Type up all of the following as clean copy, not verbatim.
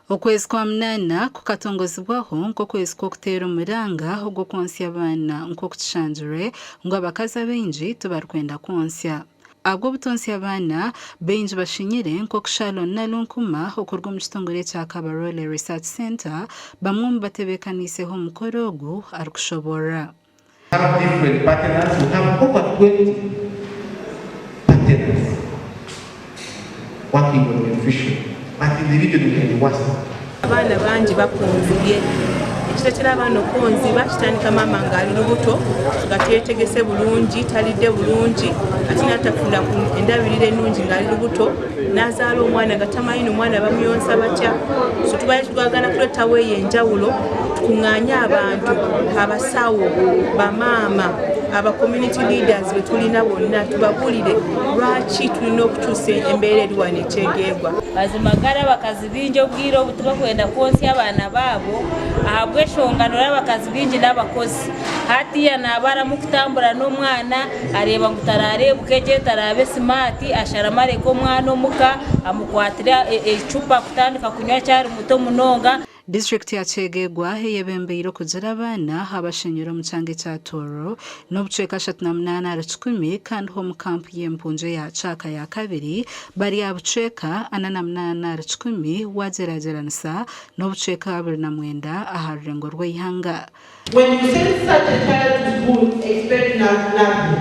Okwezi kwa munana kukatongozibwaho nk'okwezi kw'okuteera omuranga ogw'okwonsya abaana nk'okukishanjire ngu abakazi abaingi tibarikwenda kwonsya. Abw'obutonsya abaana baingi bashinyire nk'okushalwa Nalunkuma okurwa omu kitongole kya Kabarole Research Center bamwe omu batebeekaniiseho omukoro ogu arikushobora. Different partners, we have over 20 partners working on nutrition, but in the region we can worse. Abaana bangi bakunzibye ekireetera abaana okunziba kitandika maama ng'ali lubuto nga teyetegese bulungi talidde bulungi ate n'atafuna endabirira ennungi ng'ali lubuto n'azaala omwana nga tamanyi omwana bamuyonsa batya. So twagala kuleetawo eyo enjawulo tukuŋŋaanye abantu abasawo bamaama aba community leaders be tulina bonna tubabuulire lwaki tulina okukyusa embeera eri wano ekyegeegwa. Bazimagara abakazi bingi obwire obu tibakwenda kwonsya abaana baabo ahabw'enshonga noraba abakazi bingi n'abakozi hatiya naaba aramu kutambura n'omwana areeba ngu tarareebuka gye tarabe simaati asharamareka omwana omuka amukwatira ecupa kutandika kunywa kyari muto munonga. District ya Kyegegwa eyebembeire okugira abaana abashenyere omu kyanga ekya Toro n'obucweka 38 kandi ho mu kampu y'empunju ya Kyaka ya kabiri bari abucweka 48 wagerageranisa n'obucweka 29 aha rurengo rw'ihanga. When you send such a child to school, expect nothing.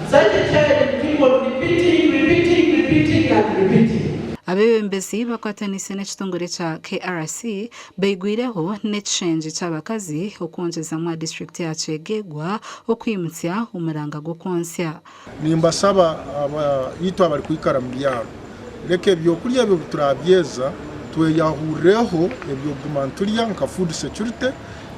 Such a child keep on repeating and repeating. Abebembezi bakwatanise n'ekitongole kya KRC beigwireho n'ekishenje ky'abakazi okwongyeza mu district ya Kyegegwa okwimutsya omuranga gw'okwonsya. Nimbasaba abayitwa bari kwikara mu byaro leka ebyokulya ebyo turabyeza tweyahureho ebyoguma nturya nka food security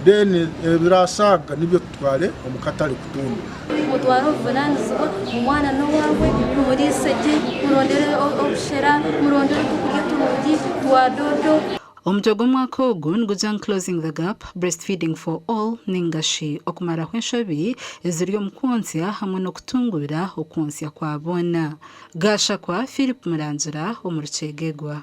then ebirasaga nibyo tutware omukatale kutunda. Mutwaro vunanisibwa omwana n'owawe murisege murondere obushera murondere tukurya turungi twadodo. Omutwe gw'omwaka ogu niguja Closing the Gap Breastfeeding for All ningashi okumaraho enshobi eziri omu kwonsya hamwe n'okutungura okwonsya kwa boona. Gashakwa Philip Murangira omu Kyegegwa.